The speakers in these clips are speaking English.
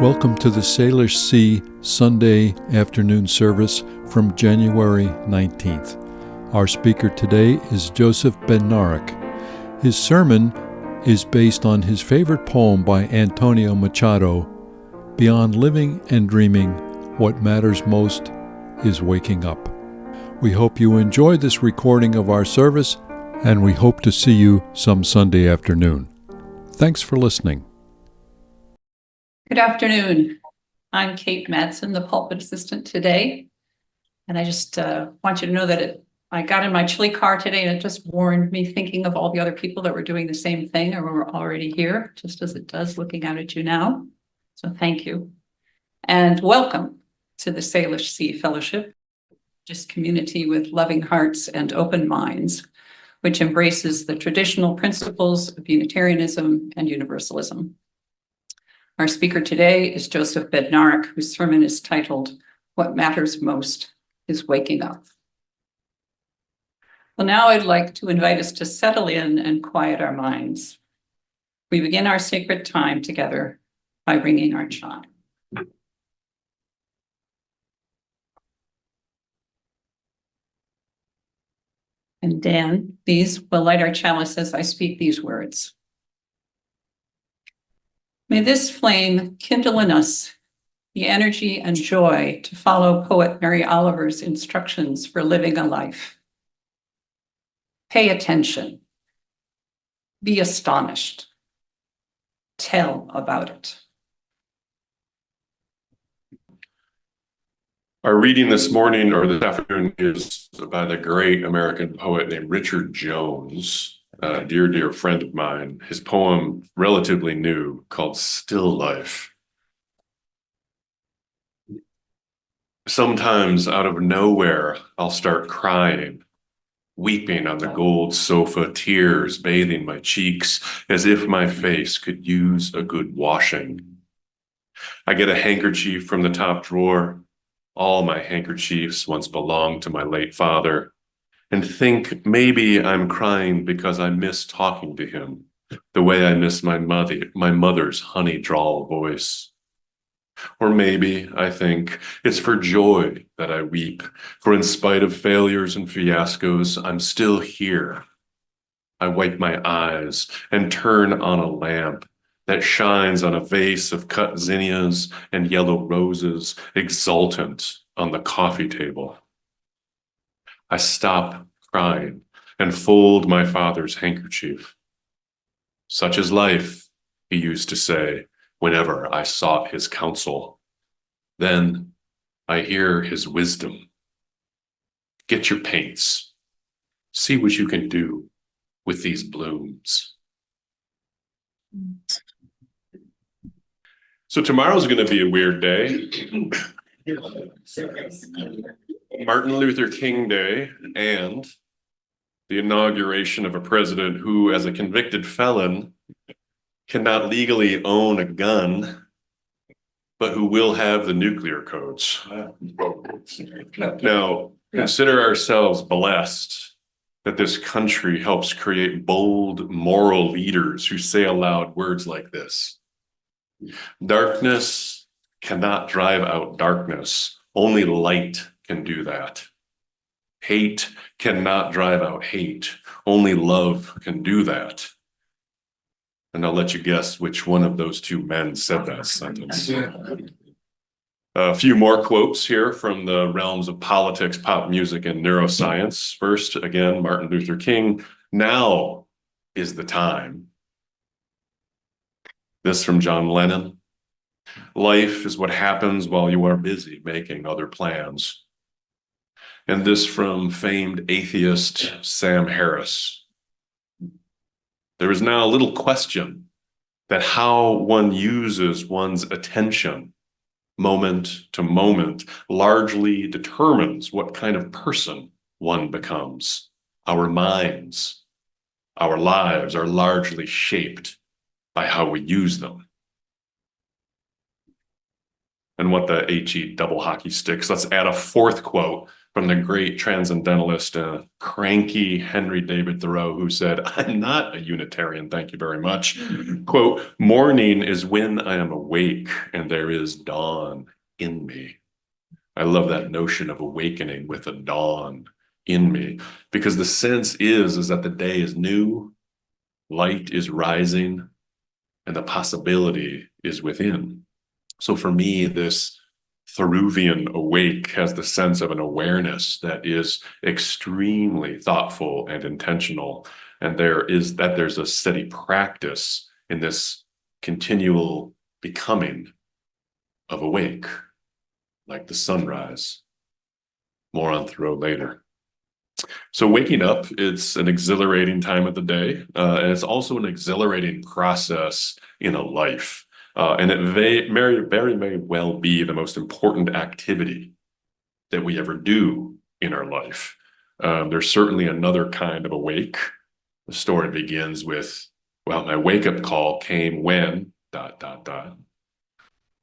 Welcome to the Salish Sea Sunday afternoon service from January 19th. Our speaker today is Joseph Bednarik. His sermon is based on his favorite poem by Antonio Machado, "Beyond living and dreaming, what matters most is waking up." We hope you enjoy this recording of our service, and we hope to see you some Sunday afternoon. Thanks for listening. Good afternoon. I'm Kate Madsen, the pulpit assistant today. And I just want you to know that I got in my chili car today and it just warned me thinking of all the other people that were doing the same thing or were already here, just as it does looking out at you now. So thank you. And welcome to the Salish Sea Fellowship, just community with loving hearts and open minds, which embraces the traditional principles of Unitarianism and Universalism. Our speaker today is Joseph Bednarik, whose sermon is titled, "What Matters Most is Waking Up." Well, now I'd like to invite us to settle in and quiet our minds. We begin our sacred time together by ringing our chime. And Dan, please, will light our chalice as I speak these words. May this flame kindle in us the energy and joy to follow poet Mary Oliver's instructions for living a life. Pay attention. Be astonished. Tell about it. Our reading this morning or this afternoon is by the great American poet named Richard Jones. A dear friend of mine, his poem, relatively new, called Still Life. Sometimes out of nowhere, I'll start crying, weeping on the gold sofa, tears bathing my cheeks, as if my face could use a good washing. I get a handkerchief from the top drawer. All my handkerchiefs once belonged to my late father, and think maybe I'm crying because I miss talking to him, the way I miss my mother's honey drawl voice. Or maybe I think it's for joy that I weep, for in spite of failures and fiascos, I'm still here. I wipe my eyes and turn on a lamp that shines on a vase of cut zinnias and yellow roses, exultant on the coffee table. I stop crying and fold my father's handkerchief. Such is life, he used to say whenever I sought his counsel. Then I hear his wisdom. Get your paints. See what you can do with these blooms. So tomorrow's going to be a weird day. Martin Luther King Day and the inauguration of a president who, as a convicted felon, cannot legally own a gun, but who will have the nuclear codes. Now, consider ourselves blessed that this country helps create bold moral leaders who say aloud words like this. Darkness cannot drive out darkness. Only light can do that. Hate cannot drive out hate. Only love can do that. And I'll let you guess which one of those two men said that sentence. A few more quotes here from the realms of politics, pop music, and neuroscience. First, again, Martin Luther King, "Now is the time." This from John Lennon, "Life is what happens while you are busy making other plans." And this from famed atheist Sam Harris. "There is now little question that how one uses one's attention moment to moment largely determines what kind of person one becomes. Our minds, our lives are largely shaped by how we use them." And what the HE double hockey sticks. Let's add a fourth quote from the great transcendentalist, cranky Henry David Thoreau, who said, "I'm not a Unitarian, thank you very much." Quote, "Morning is when I am awake and there is dawn in me." I love that notion of awakening with a dawn in me, because the sense is that the day is new, light is rising, and the possibility is within. So for me, this Thoreauvian awake has the sense of an awareness that is extremely thoughtful and intentional. And there's a steady practice in this continual becoming of awake, like the sunrise. More on Thoreau later. So waking up, it's an exhilarating time of the day, and it's also an exhilarating process in a life. And it may well be the most important activity that we ever do in our life. There's certainly another kind of awake. The story begins with, well, my wake-up call came when, ...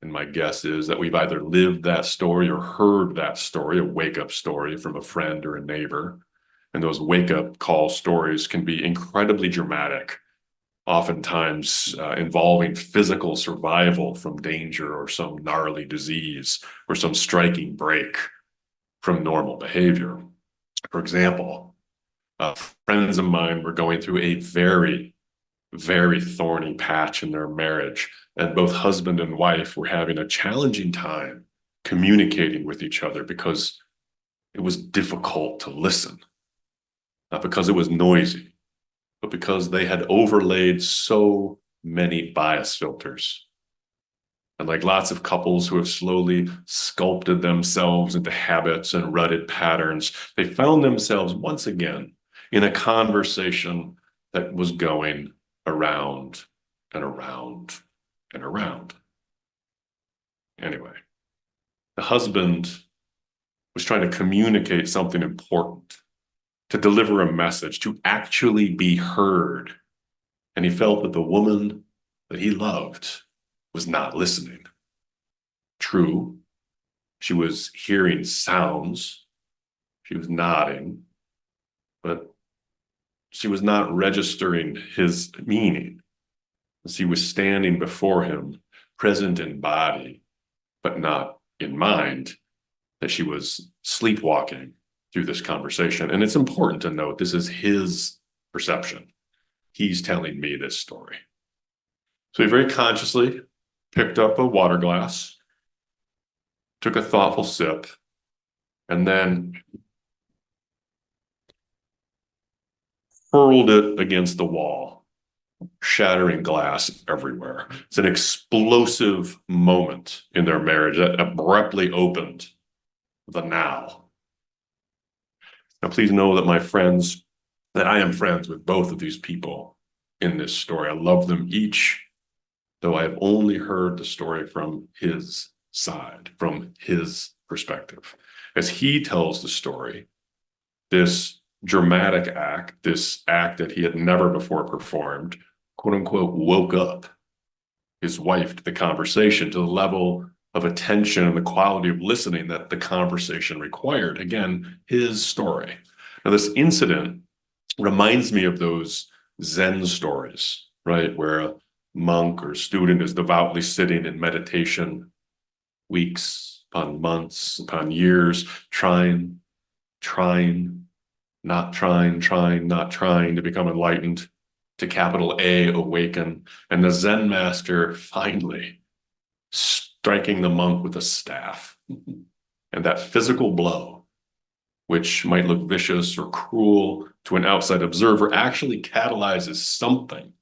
And my guess is that we've either lived that story or heard that story, a wake-up story from a friend or a neighbor. And those wake-up call stories can be incredibly dramatic, oftentimes involving physical survival from danger or some gnarly disease or some striking break from normal behavior. For example, friends of mine were going through a very, very thorny patch in their marriage, and both husband and wife were having a challenging time communicating with each other because it was difficult to listen. Not because it was noisy, but because they had overlaid so many bias filters. And like lots of couples who have slowly sculpted themselves into habits and rutted patterns, they found themselves once again in a conversation that was going around and around and around. Anyway, the husband was trying to communicate something important, to deliver a message, to actually be heard. And he felt that the woman that he loved was not listening. True, she was hearing sounds, she was nodding, but she was not registering his meaning, as he was standing before him, present in body, but not in mind, that she was sleepwalking through this conversation. And it's important to note this is his perception. He's telling me this story. So he very consciously picked up a water glass, took a thoughtful sip, and then hurled it against the wall, shattering glass everywhere. It's an explosive moment in their marriage that abruptly opened the now. Now, please know that I am friends with both of these people in this story. I love them each, though I have only heard the story from his side, from his perspective. As he tells the story, this dramatic act, this act that he had never before performed, quote unquote, woke up his wife to the conversation, to the level of attention and the quality of listening that the conversation required. Again, his story. Now, this incident reminds me of those Zen stories, right? Where a monk or student is devoutly sitting in meditation, weeks upon months upon years, trying, not trying to become enlightened, to capital A, awaken. And the Zen master finally striking the monk with a staff. And that physical blow, which might look vicious or cruel to an outside observer, actually catalyzes something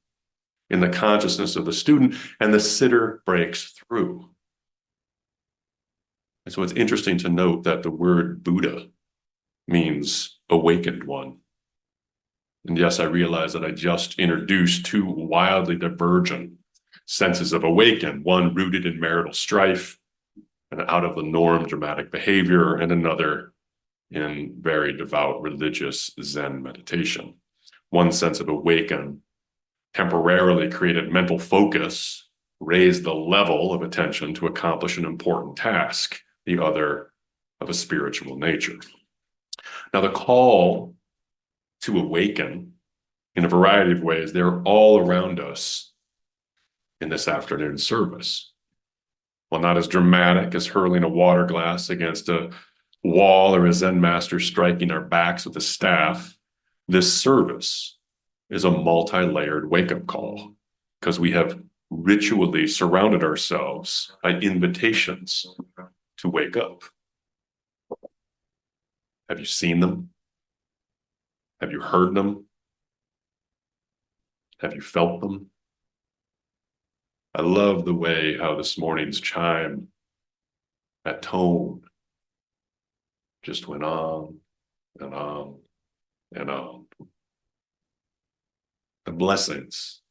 in the consciousness of the student, and the sitter breaks through. And so it's interesting to note that the word Buddha means awakened one. And yes, I realize that I just introduced two wildly divergent senses of awaken, one rooted in marital strife and out of the norm dramatic behavior, and another in very devout religious Zen meditation. One sense of awaken temporarily created mental focus, raised the level of attention to accomplish an important task, the other of a spiritual nature. Now, the call to awaken in a variety of ways, they're all around us in this afternoon service. While not as dramatic as hurling a water glass against a wall or a Zen master striking our backs with a staff, this service is a multi-layered wake-up call because we have ritually surrounded ourselves by invitations to wake up. Have you seen them? Have you heard them? Have you felt them? I love the way how this morning's chime, that tone, just went on and on and on. The blessings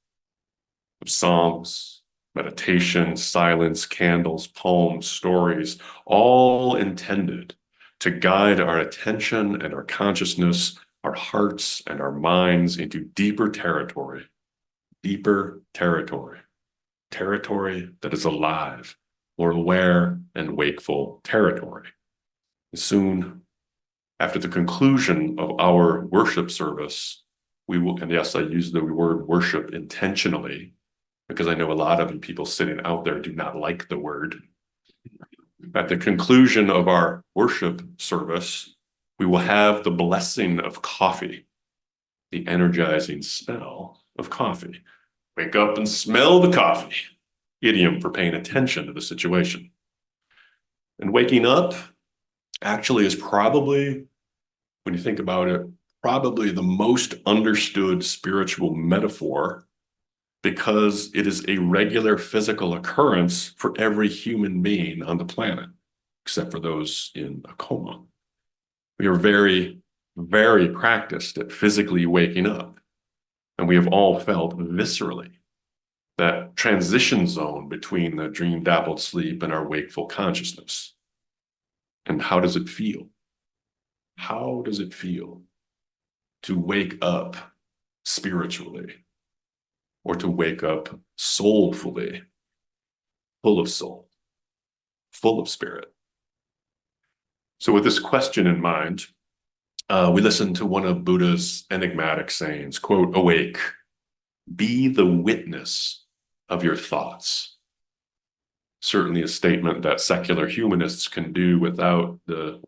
of songs, meditation, silence, candles, poems, stories, all intended to guide our attention and our consciousness, our hearts and our minds into deeper territory, territory that is alive, more aware and wakeful territory. Soon, after the conclusion of our worship service, we will, and yes, I use the word worship intentionally, because I know a lot of you people sitting out there do not like the word. At the conclusion of our worship service, we will have the blessing of coffee, the energizing smell of coffee. Wake up and smell the coffee, idiom for paying attention to the situation. And waking up actually is probably, when you think about it, probably the most understood spiritual metaphor, because it is a regular physical occurrence for every human being on the planet, except for those in a coma. We are very, very practiced at physically waking up. And we have all felt viscerally that transition zone between the dream-dappled sleep and our wakeful consciousness. And how does it feel? How does it feel to wake up spiritually, or to wake up soulfully, full of soul, full of spirit? So with this question in mind, we listen to one of Buddha's enigmatic sayings, quote, "Awake, be the witness of your thoughts." Certainly a statement that secular humanists can do without the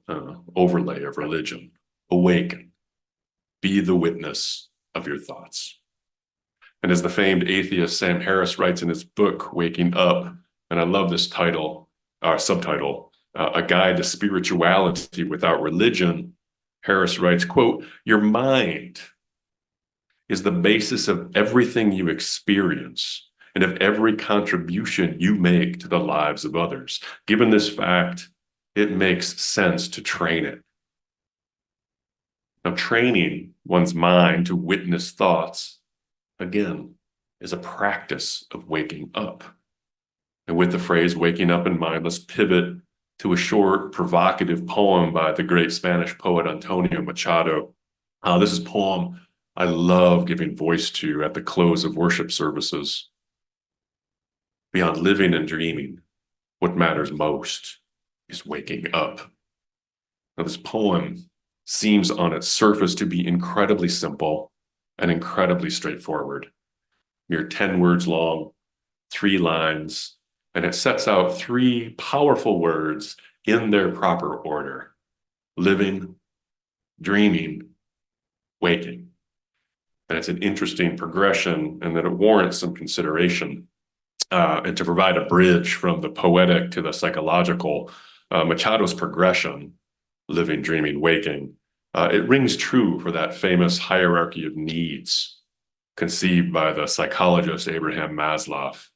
overlay of religion. Awaken, be the witness of your thoughts. And as the famed atheist Sam Harris writes in his book, Waking Up, and I love this title, subtitle, A Guide to Spirituality Without Religion, Harris writes, quote, "Your mind is the basis of everything you experience and of every contribution you make to the lives of others. Given this fact, it makes sense to train it." Now, training one's mind to witness thoughts, again, is a practice of waking up. And with the phrase waking up in mind, let's pivot to a short, provocative poem by the great Spanish poet Antonio Machado. This is a poem I love giving voice to at the close of worship services. Beyond living and dreaming, what matters most is waking up. Now, this poem seems on its surface to be incredibly simple and incredibly straightforward. Mere 10 words long, 3 lines, and it sets out 3 powerful words in their proper order: living, dreaming, waking. And it's an interesting progression, and that it warrants some consideration. And to provide a bridge from the poetic to the psychological, Machado's progression, living, dreaming, waking, it rings true for that famous hierarchy of needs conceived by the psychologist Abraham Maslow,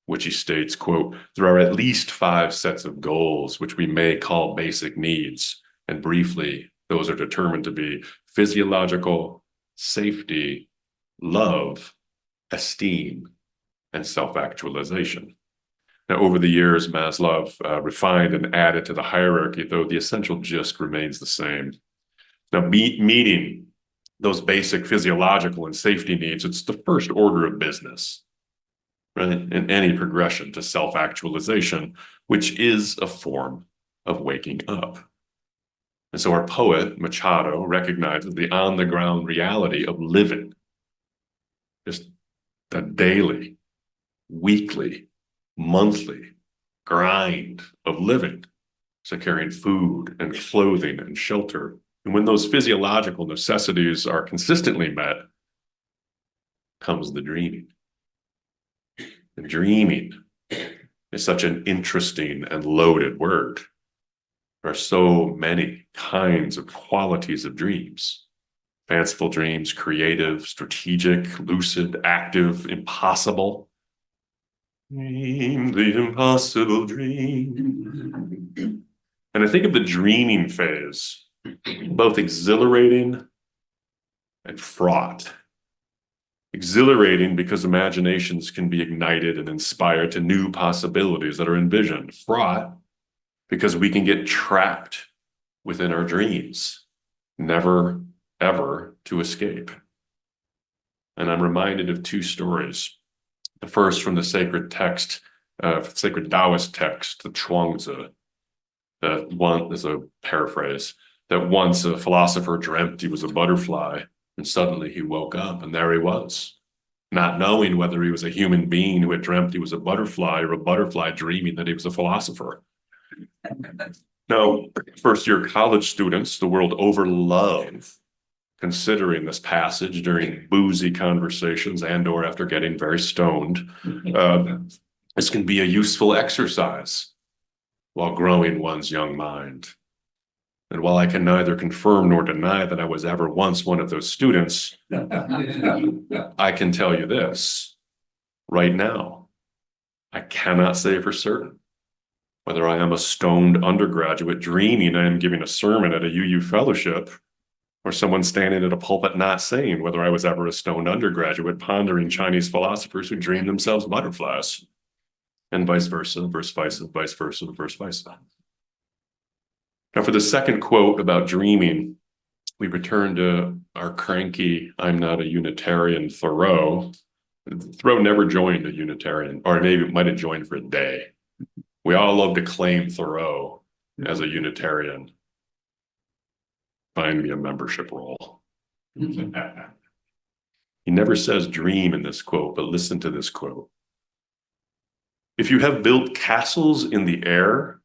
which he states, quote, "There are at least 5 sets of goals, which we may call basic needs. And briefly, those are determined to be physiological, safety, love, esteem, and self-actualization." Now, over the years, Maslow refined and added to the hierarchy, though the essential gist remains the same. Now, meeting those basic physiological and safety needs, it's the first order of business, right, in any progression to self-actualization, which is a form of waking up. And so our poet, Machado, recognizes the on-the-ground reality of living, just the daily, weekly, monthly grind of living, securing food and clothing and shelter. And when those physiological necessities are consistently met, comes the dreaming. And dreaming is such an interesting and loaded word. There are so many kinds of qualities of dreams. Fanciful dreams, creative, strategic, lucid, active, impossible. Dream the impossible dream. And I think of the dreaming phase, both exhilarating and fraught. Exhilarating because imaginations can be ignited and inspired to new possibilities that are envisioned. Fraught because we can get trapped within our dreams, never, ever to escape. And I'm reminded of two stories. The first from the sacred text, sacred Taoist text, the Chuangzi. One is a paraphrase, that once a philosopher dreamt he was a butterfly, and suddenly he woke up and there he was, not knowing whether he was a human being who had dreamt he was a butterfly or a butterfly dreaming that he was a philosopher. Now, first-year college students the world over love considering this passage during boozy conversations and or after getting very stoned. This can be a useful exercise while growing one's young mind. And while I can neither confirm nor deny that I was ever once one of those students, I can tell you this right now. I cannot say for certain whether I am a stoned undergraduate dreaming I am giving a sermon at a UU fellowship, or someone standing at a pulpit not saying whether I was ever a stoned undergraduate pondering Chinese philosophers who dreamed themselves butterflies, and vice versa, vice versa, vice versa, vice versa. Now, for the second quote about dreaming, we return to our cranky, I'm not a Unitarian Thoreau. Thoreau never joined a Unitarian, or maybe it might have joined for a day. We all love to claim Thoreau as a Unitarian. Find me a membership roll. He never says dream in this quote, but listen to this quote. If you have built castles in the air,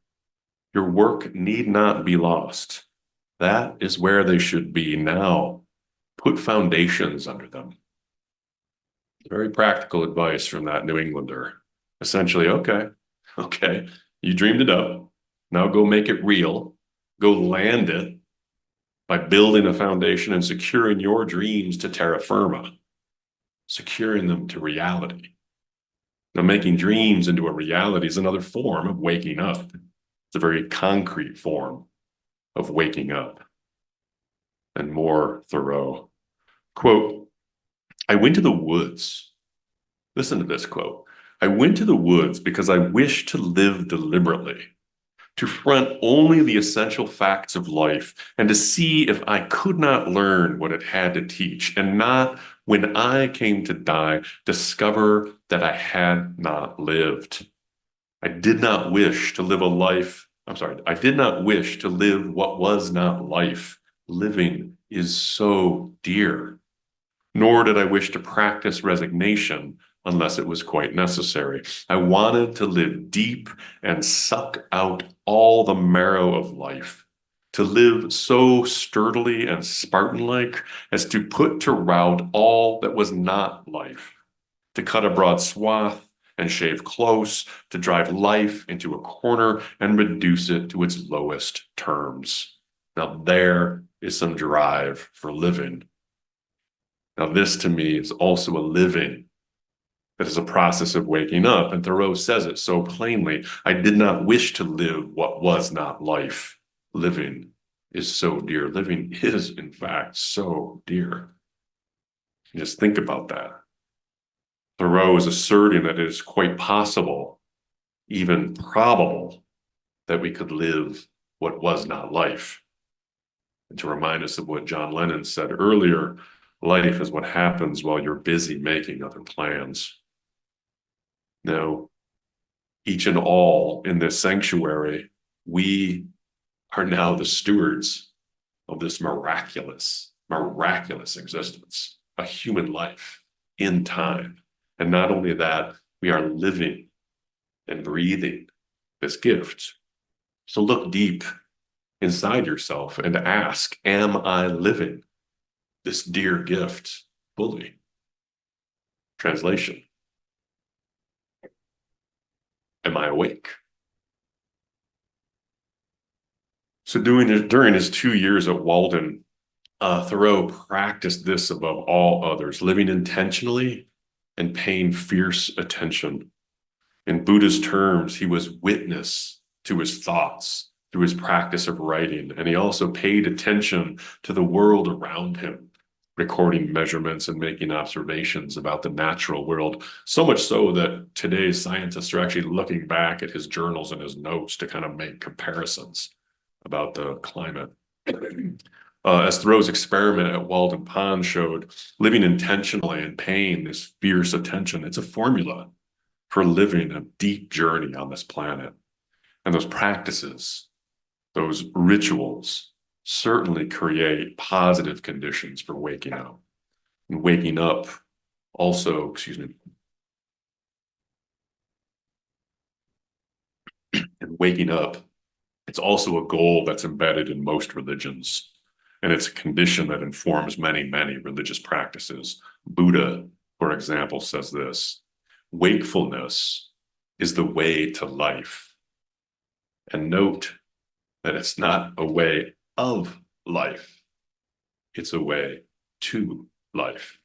your work need not be lost. That is where they should be now. Put foundations under them. Very practical advice from that New Englander. Essentially, okay, you dreamed it up. Now go make it real. Go land it by building a foundation and securing your dreams to terra firma, securing them to reality. Now, making dreams into a reality is another form of waking up. It's a very concrete form of waking up. And more Thoreau. Quote, I went to the woods. Listen to this quote. I went to the woods because I wished to live deliberately, to front only the essential facts of life, and to see if I could not learn what it had to teach, and not, when I came to die, discover that I had not lived. I did not wish to live I did not wish to live what was not life. Living is so dear. Nor did I wish to practice resignation unless it was quite necessary. I wanted to live deep and suck out all the marrow of life, to live so sturdily and Spartan-like as to put to rout all that was not life, to cut a broad swath and shave close, to drive life into a corner and reduce it to its lowest terms. Now there is some drive for living. Now this to me is also a living that is a process of waking up. And Thoreau says it so plainly. I did not wish to live what was not life. Living is so dear. Living is, in fact, so dear. Just think about that. Thoreau is asserting that it is quite possible, even probable, that we could live what was not life. And to remind us of what John Lennon said earlier, life is what happens while you're busy making other plans. Now, each and all in this sanctuary, we are now the stewards of this miraculous existence, a human life in time. And not only that, we are living and breathing this gift. So look deep inside yourself and ask, am I living this dear gift fully? Translation: am I awake? So during his 2 years at Walden, Thoreau practiced this above all others, living intentionally and paying fierce attention. In Buddha's terms, he was witness to his thoughts through his practice of writing, and he also paid attention to the world around him, recording measurements and making observations about the natural world, so much so that today's scientists are actually looking back at his journals and his notes to kind of make comparisons about the climate. As Thoreau's experiment at Walden Pond showed, living intentionally and paying this fierce attention, it's a formula for living a deep journey on this planet. And those practices, those rituals, certainly create positive conditions for waking up. And waking up also, and waking up, it's also a goal that's embedded in most religions. And it's a condition that informs many, many religious practices. Buddha, for example, says this: wakefulness is the way to life. And note that it's not a way of life, it's a way to life.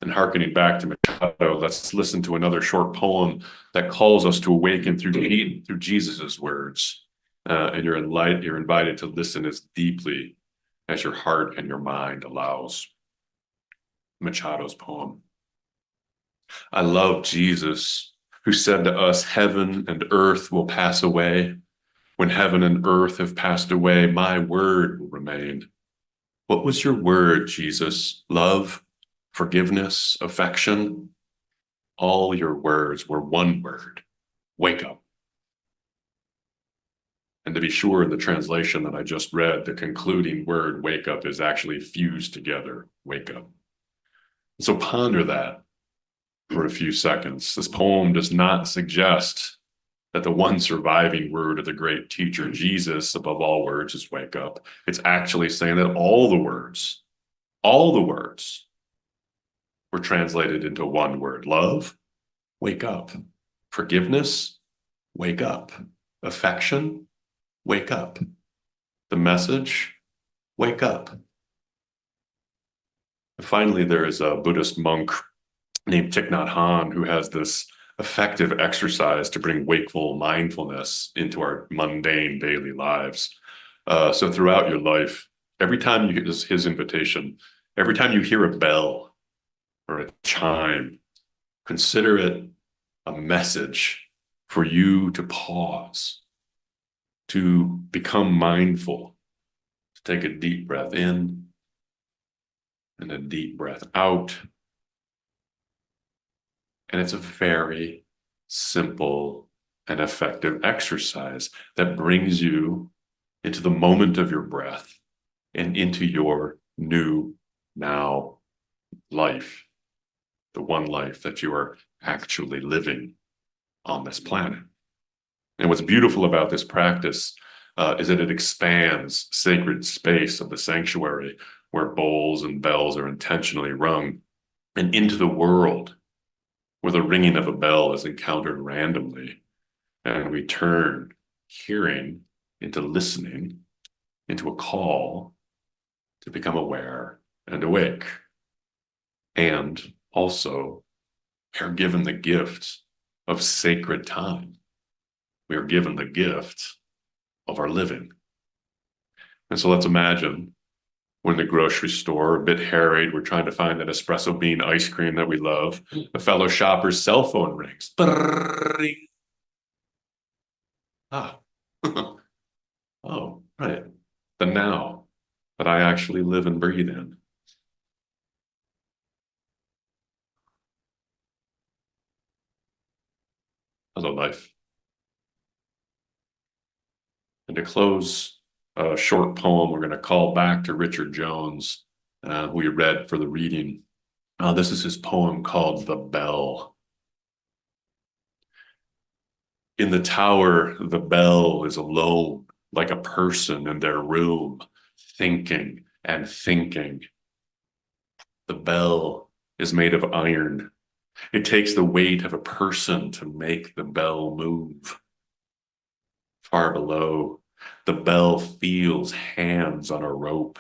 And hearkening back to Machado, let's listen to another short poem that calls us to awaken through Jesus's words. And you're invited to listen as deeply as your heart and your mind allows. Machado's poem. I love Jesus, who said to us, heaven and earth will pass away. When heaven and earth have passed away, my word will remain. What was your word, Jesus? Love, forgiveness, affection? All your words were one word: wake up. And to be sure, in the translation that I just read, the concluding word, wake up, is actually fused together: wake up. So ponder that for a few seconds. This poem does not suggest that the one surviving word of the great teacher Jesus above all words is wake up. It's actually saying that all the words were translated into one word: love, wake up; forgiveness, wake up; affection, wake up; the message, wake up. And finally, there is a Buddhist monk named Thich Nhat Hanh who has this effective exercise to bring wakeful mindfulness into our mundane daily lives. So throughout your life, every time you get his invitation, every time you hear a bell or a chime, consider it a message for you to pause, to become mindful, to take a deep breath in and a deep breath out. And it's a very simple and effective exercise that brings you into the moment of your breath and into your new now life, the one life that you are actually living on this planet. And what's beautiful about this practice is that it expands sacred space of the sanctuary where bowls and bells are intentionally rung, and into the world where the ringing of a bell is encountered randomly, and we turn hearing into listening, into a call to become aware and awake. And also, we are given the gift of sacred time. We are given the gift of our living. And so let's imagine we're in the grocery store, a bit harried, we're trying to find that espresso bean ice cream that we love. A fellow shopper's cell phone rings. Ah, oh, right. The now that I actually live and breathe in. Hello, life. And to close a short poem. We're going to call back to Richard Jones, who we read for the reading. This is his poem called The Bell. In the tower, the bell is alone, like a person in their room, thinking and thinking. The bell is made of iron. It takes the weight of a person to make the bell move. Far below, the bell feels hands on a rope.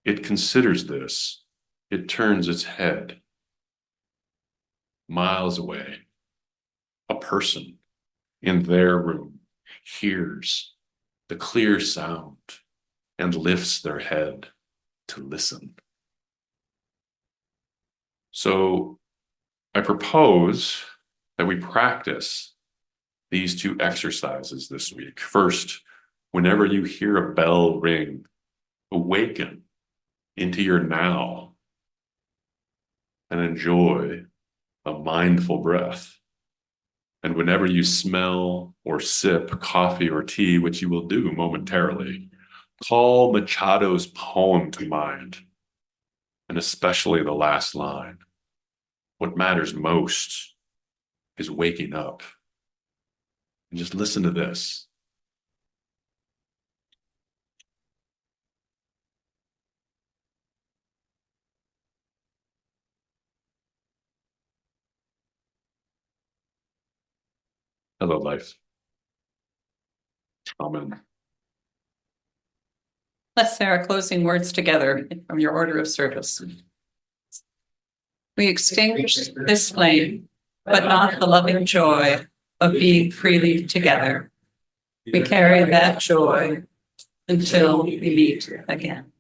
It considers this. It turns its head. Miles away, a person in their room hears the clear sound and lifts their head to listen. So I propose that we practice these two exercises this week. First, whenever you hear a bell ring, awaken into your now and enjoy a mindful breath. And whenever you smell or sip coffee or tea, which you will do momentarily, call Machado's poem to mind, and especially the last line. What matters most is waking up. And just listen to this. Hello, life. Amen. Let's say our closing words together from your order of service. We extinguish this flame, but not the loving joy of being freely together. We carry that joy until we meet again.